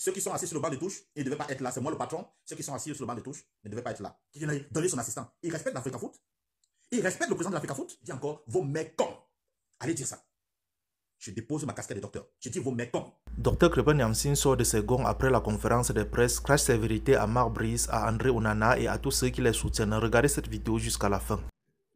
ceux qui sont assis sur le banc de touche, ils ne devaient pas être là. C'est moi le patron. Ceux qui sont assis sur le banc de touche ne devaient pas être là. Qui a donné son assistant. Il respecte l'Africa Foot. Il respecte le président de l'Africa Foot. Il dit encore, vos mécons. Allez dire ça. Je dépose ma casquette de docteur. Je dis vos mécons. Dr Crépin Nyamsine sort de ses gonds après la conférence de presse, crache ses vérités à Marc Brice, à André Onana et à tous ceux qui les soutiennent. Regardez cette vidéo jusqu'à la fin.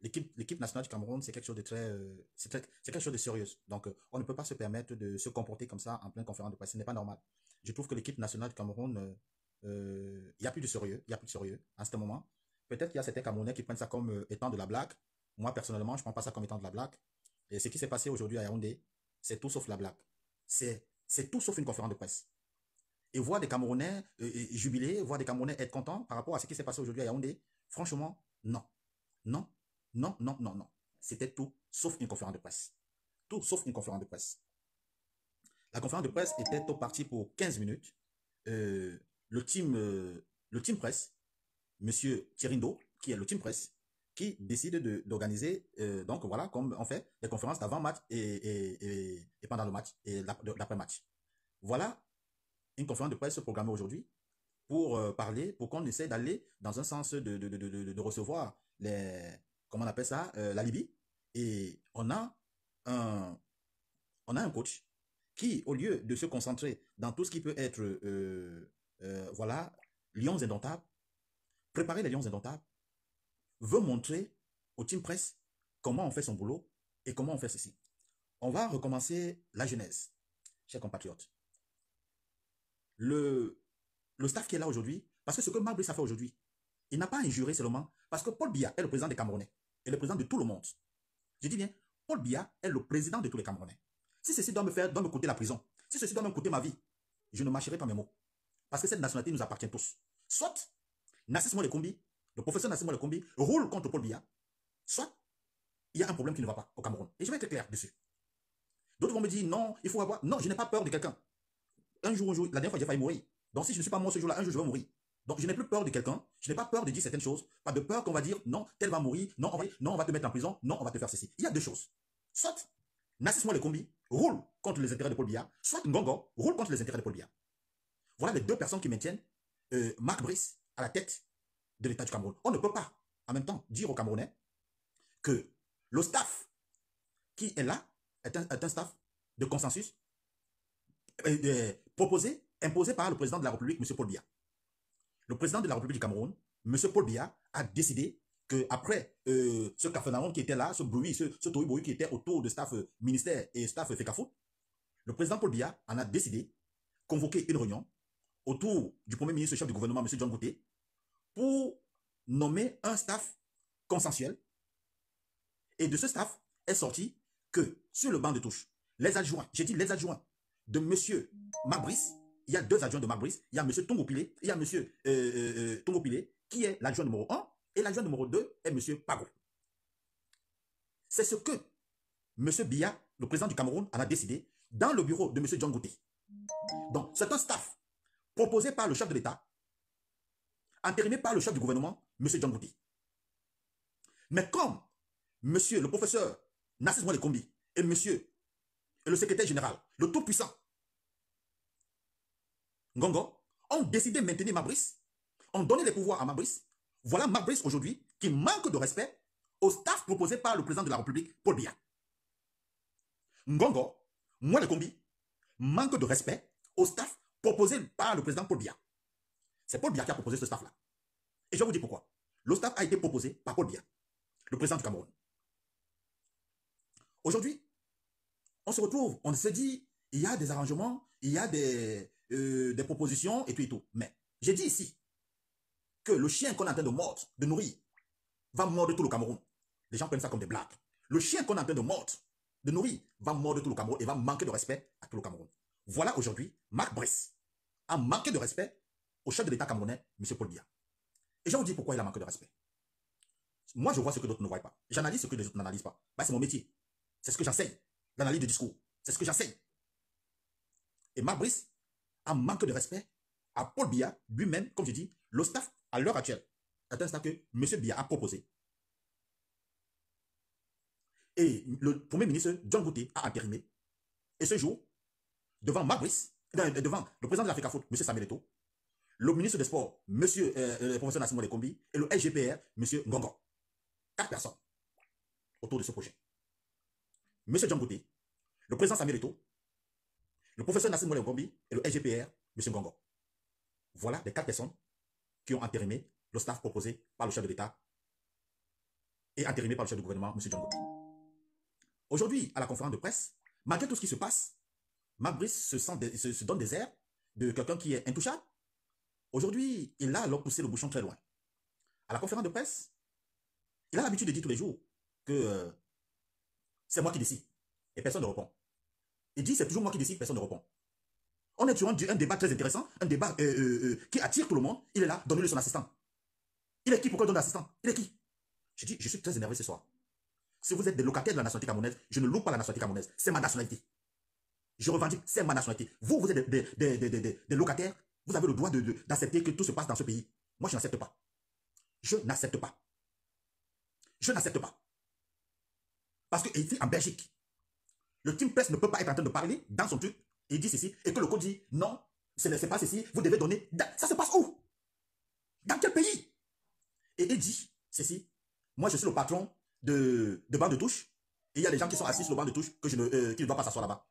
L'équipe nationale du Cameroun, c'est quelque chose de très, c'est quelque chose de sérieux. Donc, on ne peut pas se permettre de se comporter comme ça en pleine conférence de presse. Ce n'est pas normal. Je trouve que l'équipe nationale du Cameroun, il n'y a plus de sérieux. Il n'y a plus de sérieux en ce moment. Peut-être qu'il y a certains Camerounais qui prennent ça comme étant de la blague. Moi, personnellement, je ne prends pas ça comme étant de la blague. Et ce qui s'est passé aujourd'hui à Yaoundé, c'est tout sauf la blague. C'est tout sauf une conférence de presse. Et voir des Camerounais jubiler, voir des Camerounais être contents par rapport à ce qui s'est passé aujourd'hui à Yaoundé, franchement, non. Non, non, non, non, non. C'était tout sauf une conférence de presse. Tout sauf une conférence de presse. La conférence de presse était au parti pour 15 minutes. Le team presse, M. Thirindo, qui est le team presse, qui décide d'organiser, donc voilà, comme on fait, des conférences d'avant-match et pendant le match et l'après-match. Voilà une conférence de presse programmée aujourd'hui pour parler, pour qu'on essaie d'aller dans un sens de recevoir comment on appelle ça, la Libye. Et on a un coach qui, au lieu de se concentrer dans tout ce qui peut être, voilà, Lions indomptables, préparer les Lions indomptables, veut montrer au team presse comment on fait son boulot et comment on fait ceci. On va recommencer la genèse, chers compatriotes. Le staff qui est là aujourd'hui, parce que ce que Marc Brice a fait aujourd'hui, il n'a pas injuré seulement, parce que Paul Biya est le président des Camerounais et le président de tout le monde. Je dis bien, Paul Biya est le président de tous les Camerounais. Si ceci doit me coûter la prison, si ceci doit me coûter ma vie, je ne mâcherai pas mes mots. Parce que cette nationalité nous appartient tous. Soit Nassis Molekombi, le professeur Nassis Molekombi, roule contre Paul Biya, soit il y a un problème qui ne va pas au Cameroun. Et je vais être clair dessus. D'autres vont me dire, non, il faut avoir... Non, je n'ai pas peur de quelqu'un. Un jour, la dernière fois, j'ai failli mourir. Donc si je ne suis pas mort ce jour-là, un jour, je vais mourir. Donc je n'ai plus peur de quelqu'un, je n'ai pas peur de dire certaines choses, pas de peur qu'on va dire, non, tel va mourir, non, on va te mettre en prison, non, on va te faire ceci. Il y a deux choses. Soit Nassis Molekombi roule contre les intérêts de Paul Biya, soit Ngongo roule contre les intérêts de Paul Biya. Voilà les deux personnes qui maintiennent Marc Brice à la tête de l'État du Cameroun. On ne peut pas, en même temps, dire aux Camerounais que le staff qui est là est un staff de consensus imposé par le président de la République, M. Paul Biya. Le président de la République du Cameroun, M. Paul Biya, a décidé qu'après ce cafénaron qui était là, ce bruit, ce tohu-bohu qui était autour de staff ministère et staff FECAFOOT, le président Paul Biya en a décidé convoquer une réunion autour du premier ministre chef du gouvernement, M. John Gouté, pour nommer un staff consensuel. Et de ce staff est sorti que sur le banc de touche, les adjoints, j'ai dit les adjoints de M. Marc Brice, il y a deux adjoints de Marc Brice, il y a M. Tongo Pilé, il y a M. Tongo Pilé qui est l'adjoint numéro 1 et l'adjoint numéro 2 est M. Pago. C'est ce que M. Biya, le président du Cameroun, en a décidé dans le bureau de M. John Gouté. Donc, c'est un staff proposé par le chef de l'État, entériné par le chef du gouvernement, M. John Gouté. Mais comme le professeur Nassis Molekombi et le secrétaire général, le tout-puissant Ngongo, ont décidé de maintenir Marc Brice, ont donné les pouvoirs à Marc Brice. Voilà Marc Brice aujourd'hui qui manque de respect au staff proposé par le président de la République, Paul Biya. Ngongo, Molekombi, manque de respect au staff proposé par le président Paul Biya. C'est Paul Biya qui a proposé ce staff-là. Et je vais vous dire pourquoi. Le staff a été proposé par Paul Biya, le président du Cameroun. Aujourd'hui, on se retrouve, on se dit, il y a des arrangements, il y a des propositions et tout et tout. Mais j'ai dit ici que le chien qu'on est en train de mordre, de nourrir, va mordre tout le Cameroun. Les gens prennent ça comme des blagues. Le chien qu'on est en train de mordre, de nourrir, va mordre tout le Cameroun et va manquer de respect à tout le Cameroun. Voilà aujourd'hui, Marc Brice a manqué de respect au chef de l'État camerounais, M. Paul Biya. Et je vais vous dire pourquoi il a manqué de respect. Moi, je vois ce que d'autres ne voient pas. J'analyse ce que les autres n'analysent pas. Bah, c'est mon métier. C'est ce que j'enseigne. L'analyse de discours. C'est ce que j'enseigne. Et Marc Brice a manqué de respect à Paul Biya, lui-même, comme je dis, le staff à l'heure actuelle est un staff que M. Biya a proposé. Et le premier ministre, John Gouté, a entériné. Et ce jour, devant Marc Brice, devant le président de l'Africa Foot, M. Samuel Eto'o, le ministre des Sports, le professeur Nassim Lekombi, et le SGPR, M. Ngongo. 4 personnes autour de ce projet. M. John Gouté, le président Samuel Eto'o, le professeur Nassim Lekombi et le SGPR, M. Ngongo. Voilà les 4 personnes qui ont entérimé le staff proposé par le chef de l'État et entérimé par le chef du gouvernement, M. John Gouté. Aujourd'hui, à la conférence de presse, malgré tout ce qui se passe, Marc Brice se donne des airs de quelqu'un qui est intouchable. Aujourd'hui, il a alors poussé le bouchon très loin. À la conférence de presse, il a l'habitude de dire tous les jours que c'est moi qui décide et personne ne répond. Il dit c'est toujours moi qui décide, personne ne répond. On est sur un débat très intéressant, un débat qui attire tout le monde. Il est là, donnez-le son assistant. Il est qui pour qu'on donne l'assistant? Il est qui? Je dis, je suis très énervé ce soir. Si vous êtes des locataires de la nationalité camerounaise, je ne loue pas la nationalité camerounaise. C'est ma nationalité. Je revendique, c'est ma nationalité. Vous êtes des locataires. Vous avez le droit d'accepter que tout se passe dans ce pays. Moi, je n'accepte pas. Je n'accepte pas. Je n'accepte pas. Parce que ici, en Belgique, le team presse ne peut pas être en train de parler dans son truc. Il dit ceci. Et que le code dit non, ce n'est pas ceci. Vous devez donner. Ça se passe où? Dans quel pays? Et il dit ceci. Moi, je suis le patron de banc de touche. Et il y a des gens qui sont assis sur le banc de touche qui ne doivent pas s'asseoir là-bas.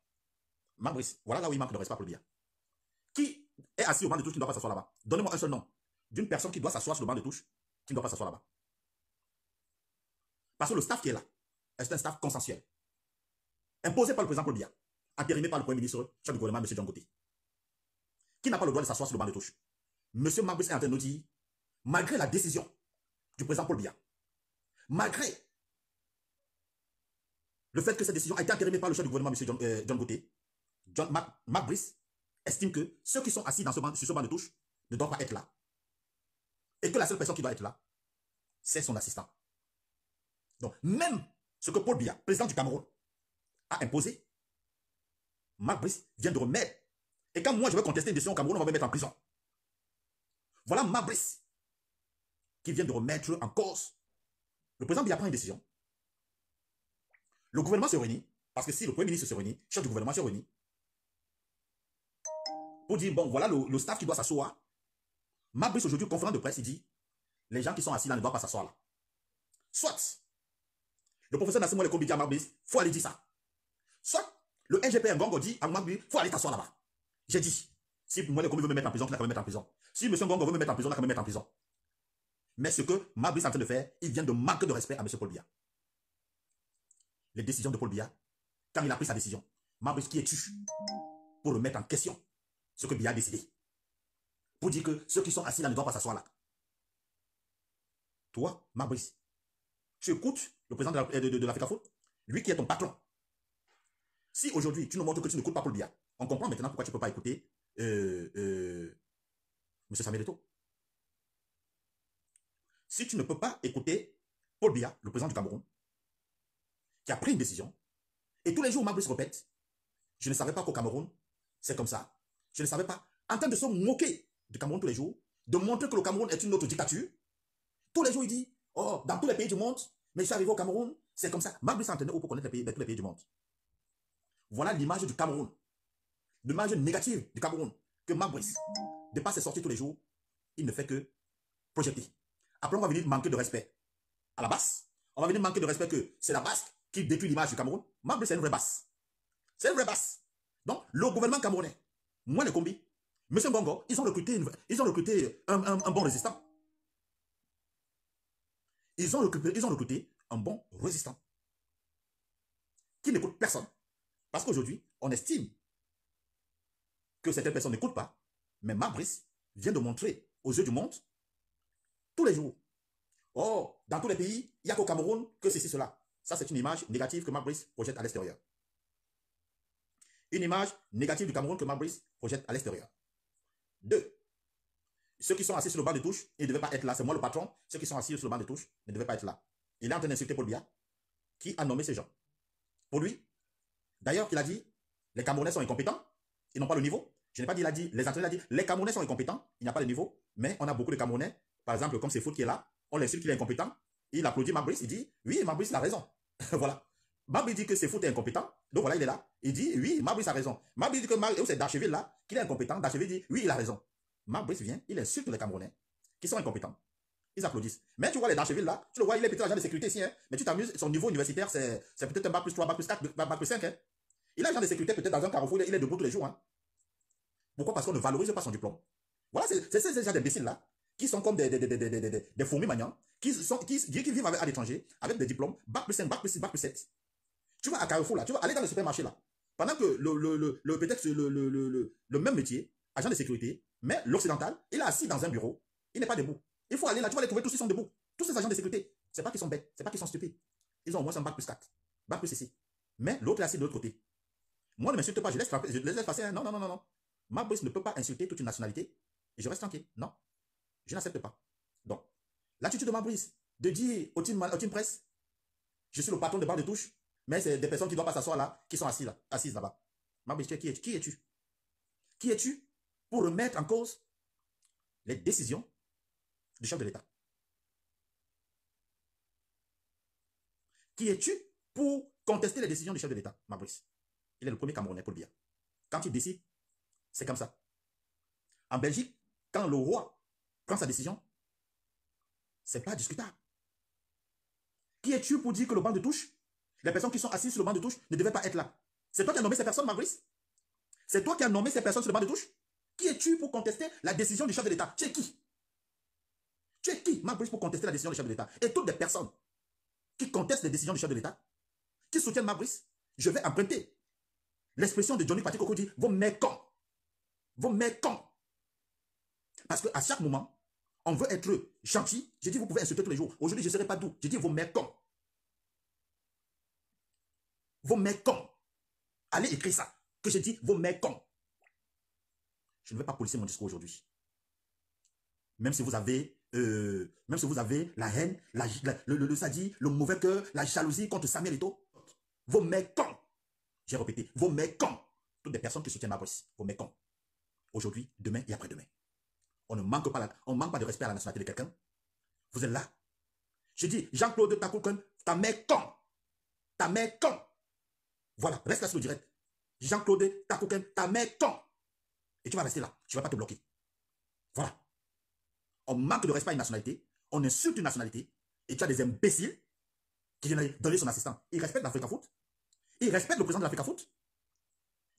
Marc Brice, voilà là où il manque de respect pour le bien. Qui est assis au banc de touche qui ne doit pas s'asseoir là-bas? Donnez-moi un seul nom d'une personne qui doit s'asseoir sur le banc de touche qui ne doit pas s'asseoir là-bas. Parce que le staff qui est là, c'est un staff consensuel. Imposé par le président Paul Biya, entérimé par le Premier ministre, chef du gouvernement, M. John Gouté. Qui n'a pas le droit de s'asseoir sur le banc de touche? M. Marc Brice est en train de nous dire, malgré la décision du président Paul Biya, malgré le fait que cette décision a été entérimée par le chef du gouvernement, M. John Gouté, Marc Brice estime que ceux qui sont assis sur ce banc de touche ne doivent pas être là. Et que la seule personne qui doit être là, c'est son assistant. Donc, même ce que Paul Biya, président du Cameroun, a imposé, Marc Brice vient de remettre. Et quand moi je vais contester une décision au Cameroun, on va me mettre en prison. Voilà Marc Brice qui vient de remettre en cause. Le président Biya prend une décision. Le gouvernement se réunit, parce que si le Premier ministre se réunit, le chef du gouvernement se réunit, pour dire, bon, voilà le staff qui doit s'asseoir. Marc Brice, aujourd'hui, conférence de presse, il dit, les gens qui sont assis là ne doivent pas s'asseoir là. Soit, le professeur Nassim Lekombi dit à Marc Brice, il faut aller dire ça. Soit, le SGPR Ngongo dit à Marc Brice, il faut aller t'asseoir là-bas. J'ai dit, si moi Lekombi veut me mettre en prison, il va me mettre en prison. Si M. Ngongo veut me mettre en prison, il va me mettre en prison. Mais ce que Marc Brice est en train de faire, il vient de manquer de respect à M. Paul Biya. Les décisions de Paul Biya, quand il a pris sa décision, Marc Brice qui est tu pour le mettre en question, ce que Biya a décidé. Pour dire que ceux qui sont assis là ne doivent pas s'asseoir là. Toi, Marc Brice, tu écoutes le président de l'Africa Foot, lui qui est ton patron. Si aujourd'hui tu nous montres que tu n'écoutes pas Paul Biya, on comprend maintenant pourquoi tu ne peux pas écouter M. Samuel Eto'o. Si tu ne peux pas écouter Paul Biya, le président du Cameroun, qui a pris une décision, et tous les jours Marc Brice répète, je ne savais pas qu'au Cameroun, c'est comme ça. Je ne savais pas. En train de se moquer du Cameroun tous les jours, de montrer que le Cameroun est une autre dictature. Tous les jours, il dit, oh, dans tous les pays du monde, mais je suis arrivé au Cameroun, c'est comme ça. Marc Brice s'entraînait pour connaître tous les pays du monde. Voilà l'image du Cameroun. L'image négative du Cameroun. Que Marc Brice, de par ses sorties tous les jours, il ne fait que projeter. Après, on va venir manquer de respect à la basse. On va venir manquer de respect que c'est la basse qui détruit l'image du Cameroun. Marc Brice, c'est une vraie basse. C'est une vraie basse. Donc, le gouvernement camerounais, moi les combis, M. Ngongo, ils ont recruté un bon résistant. Ils ont recruté un bon résistant. Qui n'écoute personne. Parce qu'aujourd'hui, on estime que certaines personnes n'écoutent pas. Mais Marc Brice vient de montrer aux yeux du monde, tous les jours, oh, dans tous les pays, il n'y a qu'au Cameroun que ceci, cela. Ça, c'est une image négative que Marc Brice projette à l'extérieur. Une image négative du Cameroun que Marc Brice projette à l'extérieur. 2. Ceux qui sont assis sur le banc de touche, ils ne devaient pas être là. C'est moi le patron. Ceux qui sont assis sur le banc de touche ne devaient pas être là. Il est en train d'insulter Paul Biya, qui a nommé ces gens. Pour lui, d'ailleurs, il a dit, les Camerounais sont incompétents, ils n'ont pas le niveau. Je n'ai pas dit, il a dit, les entraîneurs, il a dit, les Camerounais sont incompétents, il n'y a pas de niveau, mais on a beaucoup de Camerounais, par exemple, comme c'est Foot qui est là, on l'insulte qu'il est incompétent, il applaudit Marc Brice, il dit, oui, Marc Brice, il a raison. Voilà. Marc Brice dit que c'est Foot est incompétent, Donc voilà, il est là. Il dit, oui, Marc Brice a raison. Marc Brice dit que c'est Darcheville là, qu'il est incompétent. Darcheville dit, oui, il a raison. Marc Brice vient, il insulte les Camerounais qui sont incompétents. Ils applaudissent. Mais tu vois les Darcheville là, tu le vois, il est peut-être agent de sécurité ici, hein, mais tu t'amuses, son niveau universitaire, c'est peut-être un bac plus 3, bac plus 4, bac plus 5. Hein. Il est agent de sécurité peut-être dans un carrefour, il est debout tous les jours. Hein. Pourquoi? Parce qu'on ne valorise pas son diplôme. Voilà, c'est ces gens d'imbéciles là, qui sont comme des fourmis maniants, qui vivent à l'étranger avec des diplômes, bac plus 5, bac plus 6, bac plus 7. Tu vas à Carrefour là, tu vas aller dans le supermarché là, pendant que peut-être le même métier, agent de sécurité, mais l'occidental, il est assis dans un bureau, il n'est pas debout. Il faut aller là, tu vas les trouver, tous ils sont debout. Tous ces agents de sécurité, c'est pas qu'ils sont bêtes, c'est pas qu'ils sont stupides. Ils ont au moins un bac plus 4, bac plus ici. Mais l'autre est assis de l'autre côté. Moi, ne m'insulte pas, je laisse passer. Hein. Non, non, non, non, non. Marc Brice ne peut pas insulter toute une nationalité et je reste tranquille. Non, je n'accepte pas. Donc, l'attitude de Marc Brice de dire au team presse, je suis le patron de barre de touche, mais c'est des personnes qui ne doivent pas s'asseoir là, qui sont assises là-bas. Marc Brice, qui es-tu? Qui es-tu pour remettre en cause les décisions du chef de l'État? Qui es-tu pour contester les décisions du chef de l'État, Marc Brice? Il est le premier Camerounais pour le dire. Quand il décide, c'est comme ça. En Belgique, quand le roi prend sa décision, c'est pas discutable. Qui es-tu pour dire que le banc de touche, les personnes qui sont assises sur le banc de touche ne devaient pas être là? C'est toi qui as nommé ces personnes, Marc Brice? C'est toi qui as nommé ces personnes sur le banc de touche? Qui es-tu pour contester la décision du chef de l'État? Tu es qui? Tu es qui, Marc Brice, pour contester la décision du chef de l'État? Et toutes les personnes qui contestent les décisions du chef de l'État, qui soutiennent Marc Brice, je vais emprunter l'expression de Johnny Patrick Oko dit, vos mécons. Vos mécons. Parce qu'à chaque moment, on veut être gentil. J'ai dit, vous pouvez insulter tous les jours. Aujourd'hui, je ne serai pas doux. J'ai dit, vos mécons. Vos mécons. Allez écrire ça. Que j'ai dit, vos mécons. Je ne vais pas polisser mon discours aujourd'hui. Même si vous avez la haine, le sadi, le mauvais cœur, la jalousie contre Samuel Eto'o, vos mécons. J'ai répété, vos mécons. Toutes les personnes qui soutiennent ma voix, vos mécons. Aujourd'hui, demain et après-demain. On ne manque pas de respect à la nationalité de quelqu'un. Vous êtes là. Je dis, Jean-Claude Takouken, ta mère con. Ta mère con. Voilà, reste là sur le direct. Jean-Claude Takouken, ta mère con. Et tu vas rester là. Tu ne vas pas te bloquer. Voilà. On manque de respect à une nationalité. On insulte une nationalité. Et tu as des imbéciles qui viennent donner son assistant. Ils respectent l'Africa Foot. Ils respectent le président de l'Africa Foot.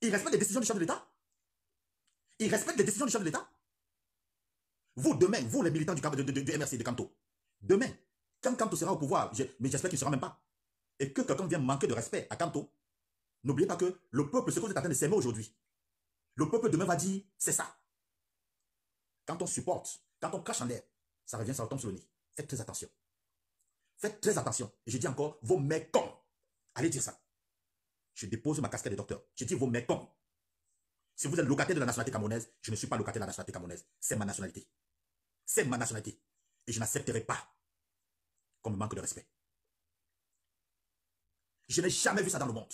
Ils respectent les décisions du chef de l'État. Ils respectent les décisions du chef de l'État. Vous, demain, vous les militants du MRC, de Kanto, demain, quand Kanto sera au pouvoir, mais j'espère qu'il ne sera même pas, et que quelqu'un vienne manquer de respect à Kanto, n'oubliez pas que le peuple, ce que vous êtes en train de s'aimer aujourd'hui, le peuple demain va dire, c'est ça. Quand on supporte, quand on crache en l'air, ça revient, ça retombe sur le nez. Faites très attention. Faites très attention. Et je dis encore, vos mécons. Allez dire ça. Je dépose ma casquette de docteur. Je dis vos mécons. Si vous êtes locataire de la nationalité camerounaise, je ne suis pas locataire de la nationalité camerounaise. C'est ma nationalité. C'est ma nationalité. Et je n'accepterai pas qu'on me manque de respect. Je n'ai jamais vu ça dans le monde.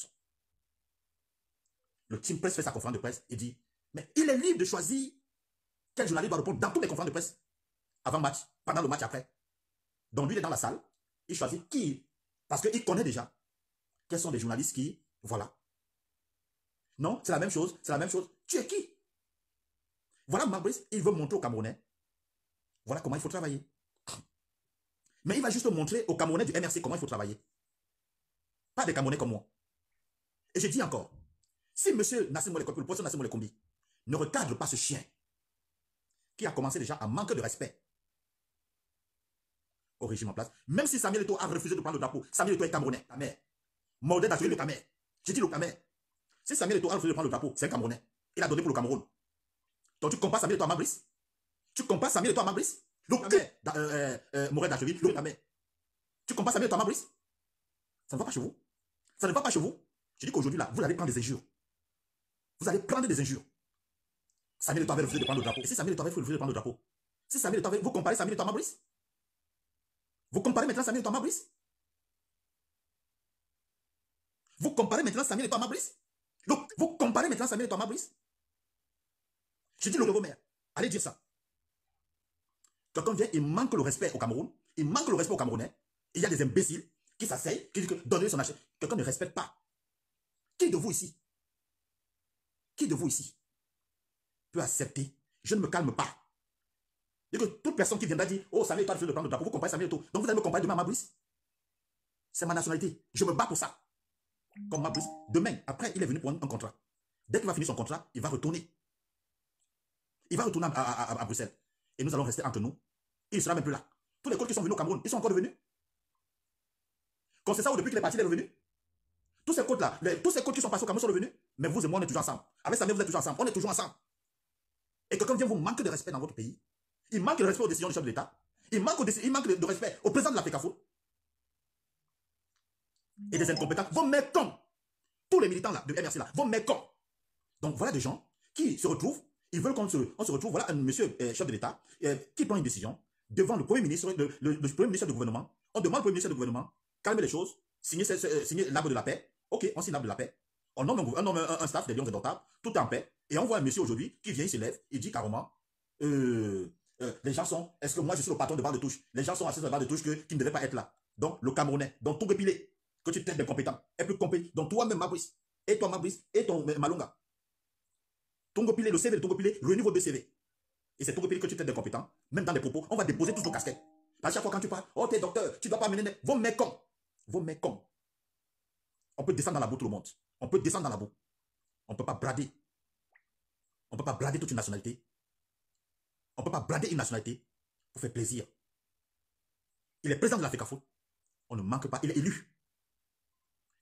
Le team presse fait sa conférence de presse et dit, mais il est libre de choisir quel journaliste doit répondre dans toutes les conférences de presse. Avant match, pendant le match, après. Donc lui, il est dans la salle. Il choisit qui. Parce qu'il connaît déjà quels sont les journalistes qui, voilà. Non, c'est la même chose, c'est la même chose. Tu es qui? Voilà, Marc Brice, il veut montrer aux Camerounais, voilà comment il faut travailler. Mais il va juste montrer aux Camerounais du MRC comment il faut travailler. Pas des Camerounais comme moi. Et je dis encore, si M. Nassim Molekombi, le professeur Nassim Molekombi, ne recadre pas ce chien qui a commencé déjà à manquer de respect au régime en place, même si Samuel Eto'o a refusé de prendre le drapeau, Samuel Eto'o est Camerounais, ta mère. Mordé d'Atelier le Camer. J'ai dit le Camer. Si Samuel Eto'o a refusé de prendre le drapeau, c'est un Camerounais. Il a donné pour le Cameroun. Donc tu compares Samuel Eto'o à Marc Brice? Tu compares Samuel Eto'o à Marc Brice? Le Camer. Morel d'Acheville, le Camer. Tu compares Samuel Eto'o à Marc Brice? Ça ne va pas chez vous. Ça ne va pas chez vous. Je dis qu'aujourd'hui, là, vous allez prendre des injures. Vous allez prendre des injures. Samuel Eto'o avait refusé de prendre le drapeau. Et si Samuel Eto'o avait refusé de prendre le drapeau, si Samuel Eto'o avait... Vous comparez Samuel Eto'o à Marc Brice? Vous comparez maintenant Samuel Eto'o à Marc Brice? Vous comparez maintenant Samuel Eto'o à Marc Brice? Vous comparez maintenant Samuel Eto'o à Marc Brice? Je dis le maire, allez dire ça. Quelqu'un vient, il manque le respect au Cameroun, il manque le respect au Camerounais. Il y a des imbéciles qui s'asseyent, qui disent que donner son achat. Quelqu'un ne respecte pas. Qui de vous ici peut accepter? Je ne me calme pas. Et que toute personne qui viendra dire, oh, Samuel Eto'o a fait le plan de drapeau, vous comparez Samuel Eto'o. Donc vous allez me comparer demain à Mabrice. C'est ma nationalité. Je me bats pour ça. Comme Mabrice. Demain, après, il est venu pour un contrat. Dès qu'il va finir son contrat, il va retourner. Il va retourner à Bruxelles. Et nous allons rester entre nous. Il ne sera même plus là. Tous les coachs qui sont venus au Cameroun, ils sont encore revenus. Quand c'est ça ou depuis qu'il est parti, il est revenu. Tous ces coachs-là, tous ces coachs qui sont passés au Cameroun sont revenus. Mais vous et moi, on est toujours ensemble. Avec Samuel, vous êtes toujours ensemble. On est toujours ensemble. Et quelqu'un vient vous manquer de respect dans votre pays. Il manque de respect aux décisions du chef de l'État. Il manque de respect au président de la FECAFO. Et des incompétents. Vos mécons. Tous les militants là, de MRC là, vos mécons. Donc voilà des gens qui se retrouvent, ils veulent qu'on se retrouve, voilà un monsieur chef de l'État qui prend une décision devant le Premier ministre, le Premier ministre du gouvernement. On demande au Premier ministre du gouvernement, calmez les choses, signez l'arbre de la paix. Ok, on signe l'arbre de la paix. On nomme un staff des lions indomptables, tout est en paix. Et on voit un monsieur aujourd'hui qui vient, il se lève, il dit carrément, les gens sont, est-ce que moi je suis le patron de barre de touche? Les gens sont assis sur la barre de touche qui ne devaient pas être là. Donc le Camerounais, donc tout Pilé, que tu traites d'incompétent, est plus compétent. Donc toi-même Mabrice, et toi Mabrice, et ton Malonga. Tongo Pilé, le CV de Tongo Pilé, réunit vos deux CV. Et c'est Tongo Pilé que tu traites d'incompétent. Même dans les propos, on va déposer tous nos casquettes. À chaque fois quand tu parles, oh t'es docteur, tu ne dois pas mener vos mécons. Vos mécons. On peut descendre dans la boue tout le monde. On peut descendre dans la boue. On ne peut pas brader. On ne peut pas brader toute une nationalité. On ne peut pas brader une nationalité pour faire plaisir. Il est président de la FECAFO. On ne manque pas. Il est élu.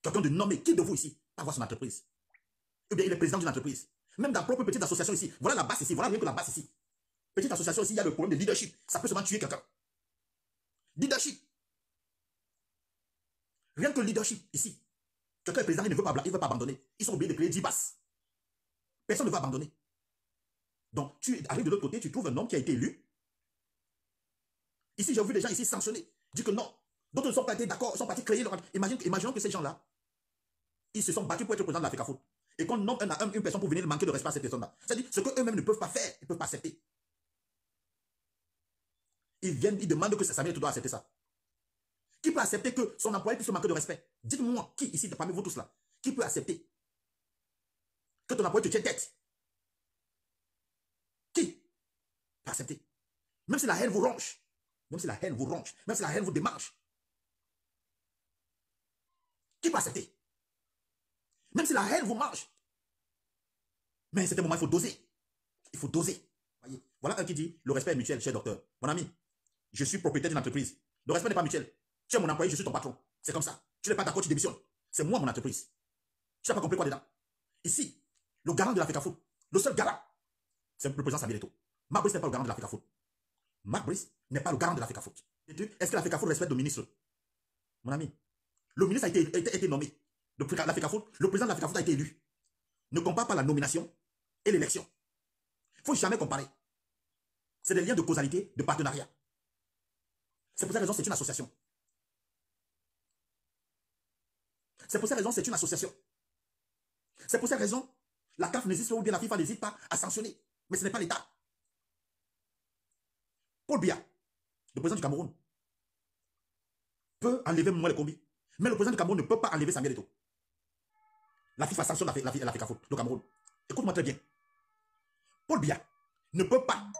Quelqu'un de nommé. Qui de vous ici va avoir son entreprise? Eh bien, il est président d'une entreprise. Même dans propre petite association ici. Voilà la base ici. Voilà rien que la base ici. Petite association ici, il y a le problème de leadership. Ça peut seulement tuer quelqu'un. Leadership. Rien que le leadership ici. Quelqu'un est président, il ne veut pas abandonner. Ils sont obligés de créer 10 bases. Personne ne va abandonner. Donc, tu arrives de l'autre côté, tu trouves un homme qui a été élu. Ici, j'ai vu des gens ici sanctionnés. Disent que non. D'autres ne sont pas été d'accord, ils sont partis créer leur... Imaginons que ces gens-là, ils se sont battus pour être président de la FECAFO. Et qu'on nomme une personne pour venir manquer de respect à cette personne-là. C'est-à-dire, ce qu'eux-mêmes ne peuvent pas faire, ils ne peuvent pas accepter. Ils viennent, ils demandent que Samuel Eto'o doit accepter ça. Qui peut accepter que son employé puisse manquer de respect? Dites-moi, qui ici, parmi vous tous là, qui peut accepter que ton employé te tienne tête? Qui peut accepter? Même si la haine vous ronge, même si la haine vous ronge, même si la haine vous démange, qui peut accepter? Même si la haine vous mange. Mais à un certain moment, il faut doser. Il faut doser. Voyez? Voilà un qui dit, le respect est mutuel, cher docteur. Mon ami, je suis propriétaire d'une entreprise. Le respect n'est pas mutuel. Tu es mon employé, je suis ton patron. C'est comme ça. Tu n'es pas d'accord, tu démissionnes. C'est moi mon entreprise. Tu n'as pas compris quoi dedans? Ici, le garant de la FECAFO, le seul garant, c'est le président Samuel Eto'o. Marc Brice n'est pas le garant de la FECAFO. Marc Brice n'est pas le garant de la FECAFO. Est-ce que la FECAFO respecte le ministre? Mon ami, le ministre a été nommé. Le président de la FECAFO a été élu. Ne compare pas la nomination et l'élection. Il ne faut jamais comparer. C'est des liens de causalité, de partenariat. C'est pour cette raison que c'est une association. C'est pour cette raison que c'est une association. C'est pour cette raison la CAF n'hésite pas ou bien la FIFA n'hésite pas à sanctionner. Mais ce n'est pas l'État. Paul Biya, le président du Cameroun, peut enlever Mouele Kombi. Mais le président du Cameroun ne peut pas enlever Samuel Eto'o. La FIFA sanctionne la FECAFO, le Cameroun. Écoute-moi très bien. Paul Biya ne peut pas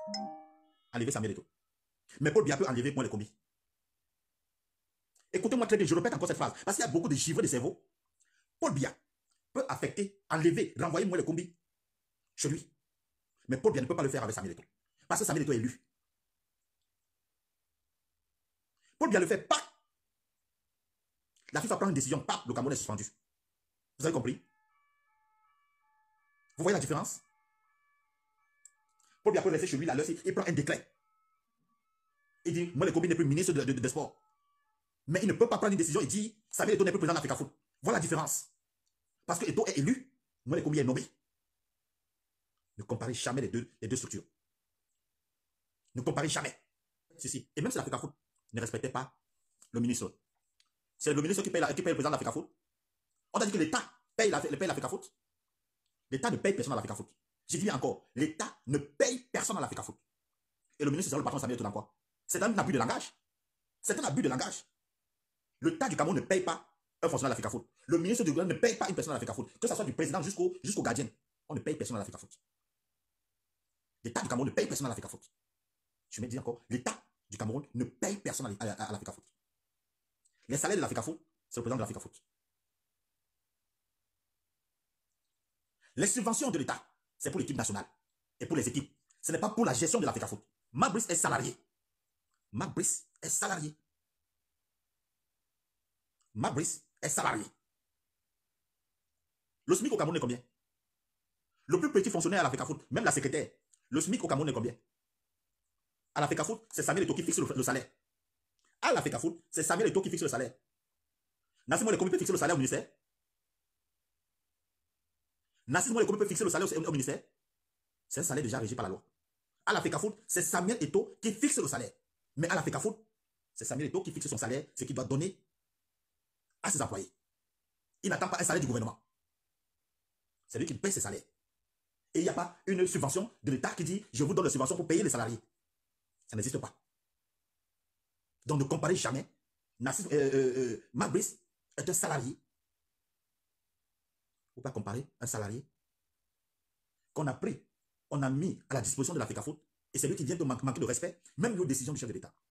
enlever Samuel Eto'o. Mais Paul Biya peut enlever Mouele Kombi. Écoutez-moi très bien, je répète encore cette phrase. Parce qu'il y a beaucoup de givrés de cerveau. Paul Biya peut affecter, enlever, renvoyer Mouele Kombi chez lui. Mais Paul Biya ne peut pas le faire avec Samuel Eto'o. Parce que Samuel Eto'o est élu. Paul Biya ne le fait pas. La FIFA prend une décision, pas le Cameroun est suspendu. Vous avez compris? Vous voyez la différence? Paul Biya peut rester chez lui, là, il prend un décret. Il dit, Mouele Kombi n'est plus ministre des Sports. Mais il ne peut pas prendre une décision et dire, Samuel Eto'o n'est plus président de la FECAFO. Voilà la différence. Parce que Eto'o est élu, Mouele Kombi est nommé. Ne comparez jamais les deux structures. Ne comparez jamais ceci. Et même si la FECAFO ne respectait pas le ministre, c'est le ministre qui paye le président de la FECAFO. On a dit que l'État paye la FECAFO. L'État ne paye personne à la FECAFO. Je dis encore, l'État ne paye personne à la FECAFO. Et le ministre, c'est le patron Samuel Eto'o d'emploi. C'est un abus de langage. C'est un abus de langage. L'État du Cameroun ne paye pas un fonctionnaire de la FECAFOOT. Le ministre du gouvernement ne paye pas une personne à la FECAFOOT. Que ce soit du président jusqu'au gardien. On ne paye personne à la FECAFOOT. L'État du Cameroun ne paye personne à la FECAFOOT. Je me dis encore, l'État du Cameroun ne paye personne à la FECAFOOT. Les salaires de la FECAFOOT, c'est le président de la FECAFOOT. Les subventions de l'État, c'est pour l'équipe nationale et pour les équipes. Ce n'est pas pour la gestion de la FECAFOOT. Marc Brice est salarié. Marc Brice est salarié. Marc Brice est salarié. Le SMIC au Cameroun est combien? Le plus petit fonctionnaire à la FECAFOOT, même la secrétaire, le SMIC au Cameroun est combien? À la FECAFOOT, c'est Samuel Eto'o qui fixe le salaire. À la FECAFOOT, c'est Samuel Eto'o qui fixe le salaire. Nassim Moulay Komi peut fixer le salaire au ministère? Nassim Moulay Komi peut fixer le salaire au ministère? C'est un salaire déjà régi par la loi. À la FECAFOOT, c'est Samuel Eto'o qui fixe le salaire. Mais à la FECAFOOT, c'est Samuel Eto'o qui fixe son salaire, ce qu'il doit donner à ses employés. Il n'attend pas un salaire du gouvernement. C'est lui qui paye ses salaires. Et il n'y a pas une subvention de l'État qui dit je vous donne la subvention pour payer les salariés. Ça n'existe pas. Donc ne comparez jamais. Marc Brice est un salarié. Il ne faut pas comparer un salarié qu'on a pris, on a mis à la disposition de la FECAFOOT et c'est lui qui vient de manquer de respect, même aux décisions du chef de l'État.